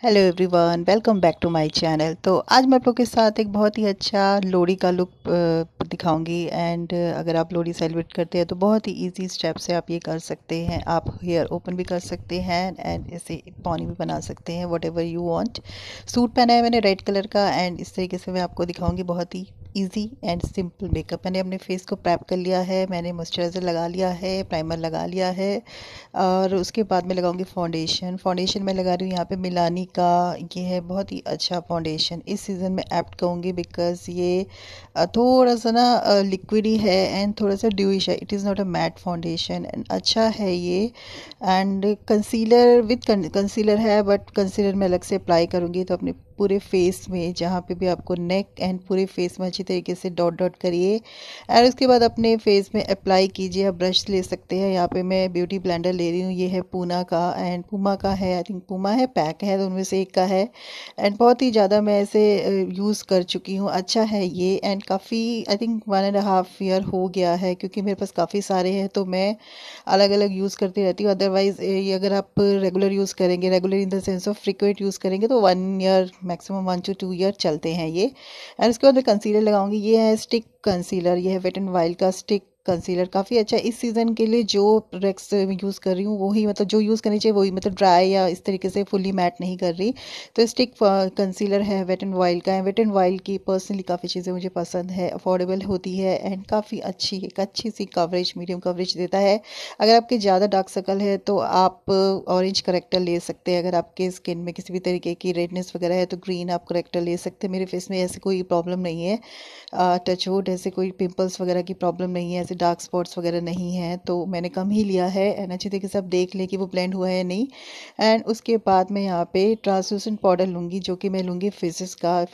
Hello everyone, welcome back to my channel. तो आज मैं आप लोग के साथ एक बहुत ही अच्छा लोहड़ी का लुक दिखाऊंगी। एंड अगर आप लोहड़ी सेलिब्रेट करते हैं तो बहुत ही इजी स्टेप से आप ये कर सकते हैं। आप हेयर ओपन भी कर सकते हैं एंड इसे एक पॉनी भी बना सकते हैं, what ever you want. Suit पहना है मैंने रेड कलर का एंड इस तरीके से मैं आपको दिखाऊंगी बहुत ही इजी एंड सिंपल मेकअप। मैंने अपने फेस को प्रेप कर लिया है, मैंने मॉइस्चराइज़र लगा लिया है, प्राइमर लगा लिया है और उसके बाद मैं लगाऊंगी फाउंडेशन। फाउंडेशन मैं लगा रही हूँ यहाँ पे मिलानी का। ये है बहुत ही अच्छा फाउंडेशन, इस सीज़न में एप्ट कहूँगी बिकॉज ये थोड़ा सा ना लिक्विड ही है एंड थोड़ा सा ड्यूइश है। It is not a matte foundation and अच्छा है ये। एंड कंसीलर विथ कंसीलर है, बट कंसीलर मैं अलग से अप्लाई करूँगी। तो अपने पूरे फेस में जहाँ पे भी आपको नेक एंड पूरे फेस में अच्छी तरीके से डॉट डॉट करिए और उसके बाद अपने फेस में अप्लाई कीजिए। आप ब्रश ले सकते हैं, यहाँ पे मैं ब्यूटी ब्लेंडर ले रही हूँ। ये है पूना का एंड पूमा का है, आई थिंक पूमा है, पैक है, तो उनमें से एक का है। एंड बहुत ही ज़्यादा मैं ऐसे यूज़ कर चुकी हूँ, अच्छा है ये। एंड काफ़ी आई थिंक 1.5 ईयर हो गया है, क्योंकि मेरे पास काफ़ी सारे हैं तो मैं अलग अलग यूज़ करती रहती हूँ। अदरवाइज़ ये अगर आप रेगुलर यूज़ करेंगे, regular in the sense of frequent use करेंगे, तो 1 ईयर मैक्सिमम 1 to 2 ईयर चलते हैं ये। और उसके बाद मैं कंसीलर लगाऊंगी। ये है स्टिक कंसीलर, ये है वेट एंड वाइल्ड का स्टिक कंसीलर, काफ़ी अच्छा है इस सीज़न के लिए। जो प्रोडक्ट्स यूज़ कर रही हूँ वही, मतलब जो यूज़ करनी चाहिए वही, मतलब ड्राई या इस तरीके से फुली मैट नहीं कर रही। तो स्टिक कंसीलर है, वेट एंड वाइल्ड का है। वेट एंड वाइल्ड की पर्सनली काफ़ी चीज़ें मुझे पसंद है, अफोर्डेबल होती है एंड काफ़ी अच्छी, एक अच्छी सी कवरेज, मीडियम कवरेज देता है। अगर आपके ज़्यादा डार्क सर्कल है तो आप ऑरेंज करेक्टर ले सकते हैं। अगर आपके स्किन में किसी भी तरीके की रेडनेस वगैरह है तो ग्रीन आप करेक्टर ले सकते हैं। मेरे फेस में ऐसी कोई प्रॉब्लम नहीं है, टचवुड, ऐसे कोई पिंपल्स वगैरह की प्रॉब्लम नहीं है, ऐसे डार्क स्पॉट्स वगैरह नहीं है, तो मैंने कम ही लिया है। एंड अच्छी तरीके से आप देख लें कि वो ब्लेंड हुआ है या नहीं। एंड उसके बाद मैं यहाँ पे ट्रांसलूसेंट पाउडर लूँगी, जो कि मैं लूँगी फेसिस का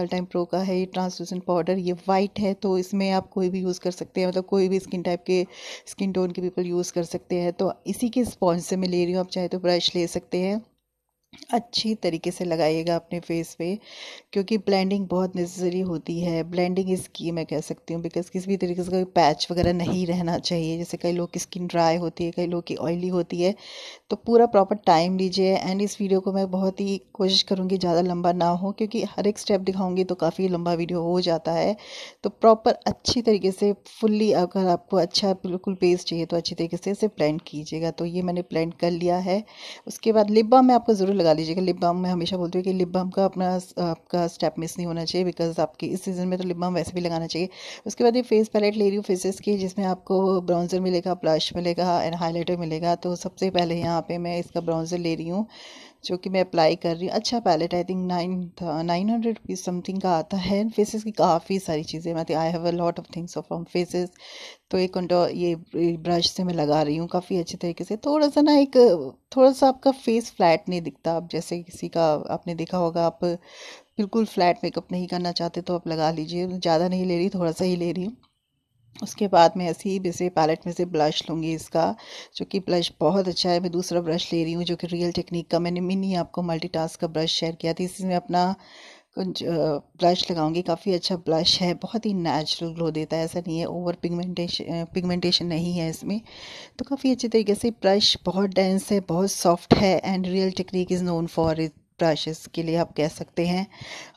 टाइम प्रो का है ये ट्रांसलूसेंट पाउडर। ये वाइट है तो इसमें आप कोई भी यूज़ कर सकते हैं, मतलब कोई भी स्किन टाइप के, स्किन टोन के पीपल यूज़ कर सकते हैं। तो इसी के स्पॉन्ज से मैं ले रही हूँ, आप चाहे तो ब्रश ले सकते हैं। अच्छी तरीके से लगाइएगा अपने फेस पे, क्योंकि ब्लेंडिंग बहुत नेसेसरी होती है। ब्लेंडिंग इज़ की मैं कह सकती हूँ, बिकॉज किसी भी तरीके से कोई पैच वगैरह नहीं रहना चाहिए। जैसे कई लोग की स्किन ड्राई होती है, कई लोग की ऑयली होती है। तो पूरा प्रॉपर टाइम लीजिए। एंड इस वीडियो को मैं बहुत ही कोशिश करूँगी ज़्यादा लंबा ना हो, क्योंकि हर एक स्टेप दिखाऊंगी तो काफ़ी लंबा वीडियो हो जाता है। तो प्रॉपर अच्छी तरीके से फुल्ली, अगर आपको अच्छा बिल्कुल पेस्ट चाहिए तो अच्छी तरीके से इसे ब्लेंड कीजिएगा। तो ये मैंने ब्लेंड कर लिया है। उसके बाद लिप बाम में आपको ज़रूर लगा लीजिएगा। लिप बाम मैं हमेशा बोलती हूँ कि लिप बाम का अपना आपका स्टेप मिस नहीं होना चाहिए, बिकॉज आपकी इस सीज़न में तो लिप बाम वैसे भी लगाना चाहिए। उसके बाद ये फेस पैलेट ले रही हूँ फेसेस की, जिसमें आपको ब्राउन्जर मिलेगा, ब्लश मिलेगा एंड हाइलाइटर मिलेगा। तो सबसे पहले यहाँ पे मैं इसका ब्राउन्जर ले रही हूँ, जो कि मैं अप्लाई कर रही हूँ। अच्छा palette, I think 900 rupees something का आता है। फेसेस की काफ़ी सारी चीज़ें, मतलब I have a lot of things from Faces. तो एक कंटोर ये ब्रश से मैं लगा रही हूँ काफ़ी अच्छे तरीके से। थोड़ा सा ना एक, थोड़ा सा आपका फेस फ्लैट नहीं दिखता। आप जैसे किसी का आपने देखा होगा, आप बिल्कुल फ्लैट मेकअप नहीं करना चाहते तो आप लगा लीजिए। ज़्यादा नहीं ले रही, थोड़ा सा ही ले रही हूँ। उसके बाद मैं ऐसे ही वैसे पैलेट में से ब्लश लूँगी इसका, जो कि ब्लश बहुत अच्छा है। मैं दूसरा ब्रश ले रही हूँ जो कि रियल टेक्निक का, मैंने मिनी आपको मल्टीटास्क का ब्रश शेयर किया था। इसमें अपना कुछ ब्लश लगाऊंगी। काफ़ी अच्छा ब्लश है, बहुत ही नेचुरल ग्लो देता है, ऐसा नहीं है ओवर पिगमेंटेशन नहीं है इसमें। तो काफ़ी अच्छे तरीके से ब्रश, बहुत डेंस है, बहुत सॉफ्ट है and real technique is known for it. Brushes के लिए आप कह सकते हैं।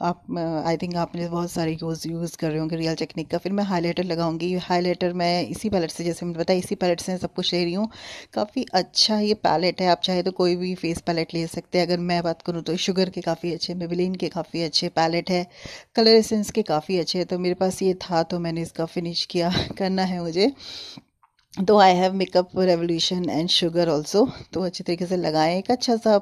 आप आई थिंक आपने बहुत सारे यूज़ कर रहे होंगे रियल टेक्निक का। फिर मैं हाइलाइटर लगाऊंगी। हाइलाइटर मैं इसी पैलेट से, जैसे मैंने बताया, इसी पैलेट से सब कुछ ले रही हूँ। काफ़ी अच्छा ये पैलेट है, आप चाहे तो कोई भी फेस पैलेट ले सकते हैं। अगर मैं बात करूँ तो शुगर के काफ़ी अच्छे, मेबेलिन के काफ़ी अच्छे पैलेट है, कलर एसेंस के काफ़ी अच्छे हैं। तो मेरे पास ये था तो मैंने इसका फिनिश किया करना है मुझे। तो I have makeup revolution and sugar also. तो अच्छी तरीके से लगाएं। एक अच्छा सा,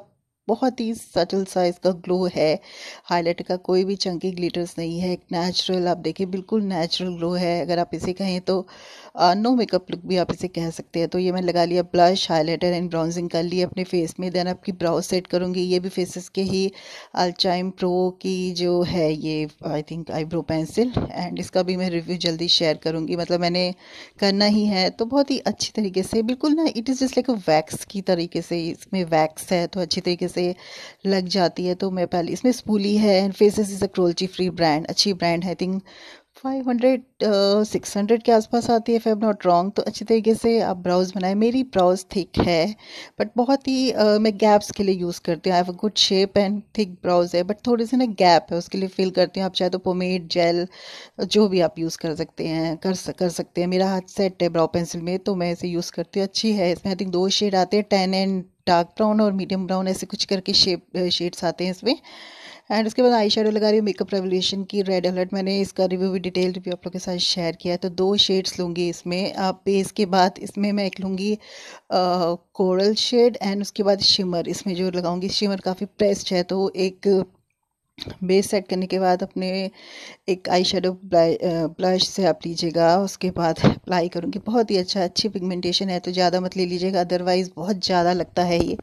बहुत ही सटल सा इसका ग्लो है। हाईलाइटर का कोई भी चंकी ग्लिटर्स नहीं है, एक नेचुरल, आप देखिए बिल्कुल नेचुरल ग्लो है। अगर आप इसे कहें तो नो मेकअप लुक भी आप इसे कह सकते हैं। तो ये मैं लगा लिया ब्लश, हाइलाइटर एंड ब्राउजिंग कर लिया अपने फेस में। देन आपकी ब्राउ सेट करूँगी। ये भी फेसेस के ही अल्टाइम प्रो की जो है ये, I think eyebrow pencil, and इसका भी मैं रिव्यू जल्दी शेयर करूँगी। मतलब मैंने करना ही है। तो बहुत ही अच्छी तरीके से, बिल्कुल ना, it is just like a wax की तरीके से, इसमें वैक्स है तो अच्छी तरीके से लग जाती है। तो मैं पहले, इसमें स्पूली है and faces is a cruelty free brand, अच्छी ब्रांड है। आई थिंक 500 600 के आसपास आती है, if I am not wrong. तो अच्छी तरीके से आप ब्राउज़ बनाएं। मेरी ब्राउज़ थिक है, बट बहुत ही मैं गैप्स के लिए यूज़ करती हूँ। आई have a good shape and thick browse है, बट थोड़ी सी ना गैप है, उसके लिए फिल करती हूँ। आप चाहे तो पोमेड जेल जो भी आप यूज़ कर सकते हैं, कर सकते हैं। मेरा हाथ सेट है ब्राउ पेंसिल में, तो मैं इसे यूज़ करती हूँ। अच्छी है। इसमें आई थिंक 2 शेड आते हैं, टैन एंड डार्क ब्राउन और मीडियम ब्राउन, ऐसे कुछ करके शेड्स आते हैं इसमें। एंड उसके बाद आई शेडो लगा रही हूँ मेकअप रेवोल्यूशन की रेड अलर्ट। मैंने इसका रिव्यू भी, डिटेल रिव्यू आप लोग के साथ शेयर किया है। तो 2 शेड्स लूँगी इसमें। आप बेस के बाद इसमें मैं एक लूँगी कोरल शेड, एंड उसके बाद शिमर इसमें जो लगाऊंगी। शिमर काफ़ी प्रेस्ड है, तो एक बेस सेट करने के बाद अपने एक आई शेडो ब्लश से आप लीजिएगा, उसके बाद अप्लाई करूँगी। बहुत ही अच्छा, अच्छी पिगमेंटेशन है, तो ज़्यादा मत ले लीजिएगा, अदरवाइज़ बहुत ज़्यादा लगता है ये।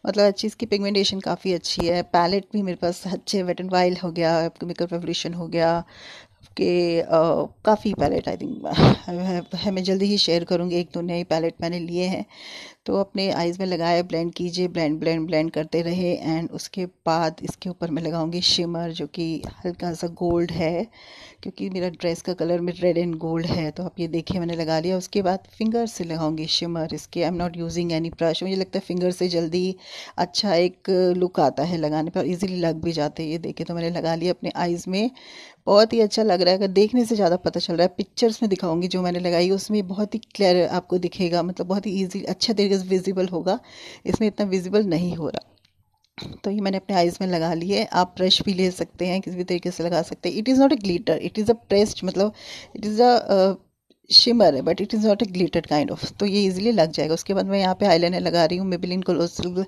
मतलब अच्छी इसकी पिगमेंटेशन काफ़ी अच्छी है। पैलेट भी मेरे पास अच्छे, वेट एंड वाइल्ड हो गया, मेकअप रेवोल्यूशन हो गया कि काफ़ी पैलेट आई थिंक है। मैं जल्दी ही शेयर करूँगी, 1-2 नए पैलेट मैंने लिए हैं। तो अपने आईज़ में लगाए, ब्लेंड कीजिए, ब्लेंड ब्लेंड ब्लेंड करते रहे। एंड उसके बाद इसके ऊपर मैं लगाऊंगी शिमर, जो कि हल्का सा गोल्ड है, क्योंकि मेरा ड्रेस का कलर में रेड एंड गोल्ड है। तो आप ये देखिए मैंने लगा लिया। उसके बाद फिंगर से लगाऊंगी शिमर इसके। I am not using any brush. मुझे लगता है फिंगर से जल्दी अच्छा एक लुक आता है, लगाने पर इजीली लग भी जाते हैं। ये देखिए, तो मैंने लगा लिया अपने आईज़ में। बहुत ही अच्छा लग रहा है, अगर देखने से ज़्यादा पता चल रहा है। पिक्चर्स में दिखाऊंगी जो मैंने लगाई, उसमें बहुत ही क्लियर आपको दिखेगा, मतलब बहुत ही ईजी अच्छे तरीके से विजिबल होगा। इसमें इतना विजिबल नहीं हो रहा। तो ये मैंने अपने आईज़ में लगा ली है। आप ब्रश भी ले सकते हैं, किसी भी तरीके से लगा सकते हैं। It is not a glitter, it is a pressed, मतलब इट इज़ अ शिमर है, but it is not a glitter kind of. तो ये इजीली लग जाएगा। उसके बाद मैं यहाँ पे आईलाइनर लगा रही हूँ। मेबेलिन ग्लोसल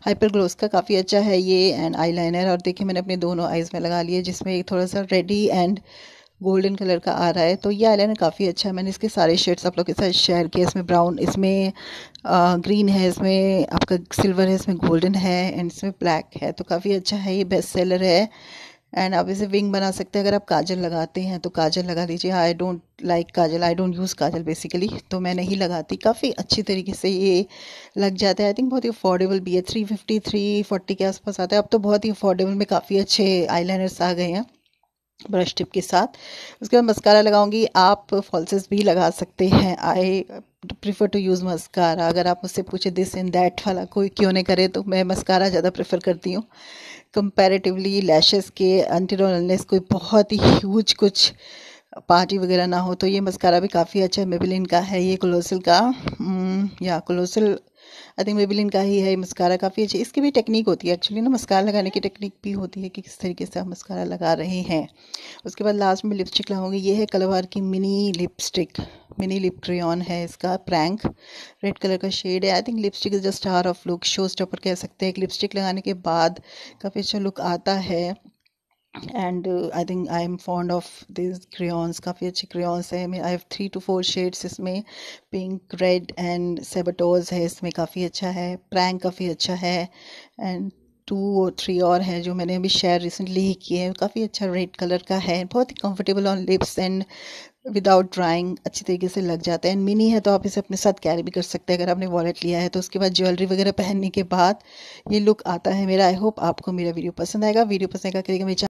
हाइपर ग्लोस का काफ़ी अच्छा है ये एंड आईलाइनर। और देखिए मैंने अपने दोनों आईज़ में लगा लिया, जिसमें एक थोड़ा सा रेडी एंड गोल्डन कलर का आ रहा है। तो ये आईलाइनर काफ़ी अच्छा है। मैंने इसके सारे शेड्स आप लोग के साथ शेयर किए। इसमें ब्राउन, इसमें ग्रीन है, इसमें आपका सिल्वर है, इसमें गोल्डन है, एंड इसमें ब्लैक है। तो काफ़ी अच्छा है, ये बेस्ट सेलर है। एंड आप इसे विंग बना सकते हैं। अगर आप काजल लगाते हैं तो काजल लगा दीजिए। I don't like Kajal, I don't use Kajal basically, तो मैं नहीं लगाती। काफ़ी अच्छी तरीके से ये लग जाता है। आई थिंक बहुत ही अफोर्डेबल भी है। 350 340 के आसपास आता है। अब तो बहुत ही अफोर्डेबल में काफ़ी अच्छे आईलाइनर्स आ गए हैं ब्रश टिप के साथ। उसके बाद मस्कारा लगाऊंगी। आप फॉल्सेस भी लगा सकते हैं। I prefer to use mascara. अगर आप मुझसे पूछे दिस इन दैट वाला कोई क्यों नहीं करे, तो मैं मस्कारा ज़्यादा प्रेफर करती हूँ कंपैरेटिवली लैशेस के। अनटिल और अनलेस कोई बहुत ही ह्यूज कुछ पार्टी वगैरह ना हो, तो ये मस्कारा भी काफ़ी अच्छा है। मेबेलिन का है ये, कोलोसल का, या कोलोसल आई थिंक मेबेलिन का ही है। ये मस्कारा काफ़ी अच्छी, इसकी भी टेक्निक होती है एक्चुअली ना, मस्कारा लगाने की टेक्निक भी होती है कि किस तरीके से आप मस्कारा लगा रहे हैं। उसके बाद लास्ट में लिपस्टिक लगाऊंगी। ये है कलवार की mini lipstick, mini lip crayon है इसका, प्रैंक रेड कलर का शेड है। I think lipstick is just star of look, show stopper कह सकते हैं। एक लिपस्टिक लगाने के बाद काफ़ी अच्छा लुक आता है। And I think I am fond of this crayons, काफ़ी अच्छे क्रेयॉन्स हैं। आई हैव 3 to 4 शेड्स इसमें। पिंक, रेड एंड सेबटोज है इसमें, काफ़ी अच्छा है। प्रैंक काफ़ी अच्छा है। एंड 2 और 3 और है जो मैंने अभी शेयर रिसेंटली ही किए हैं। काफ़ी अच्छा रेड कलर का है, बहुत ही comfortable on lips and without drying अच्छी तरीके से लग जाता है। एंड मिनी है, तो आप इसे अपने साथ कैरी भी कर सकते हैं अगर आपने वॉलेट लिया है तो। उसके बाद ज्वेलरी वगैरह पहनने के बाद ये लुक आता है मेरा। आई होप आपको मेरा वीडियो पसंद आएगा। वीडियो पसंद आएगा करिएगा मेरे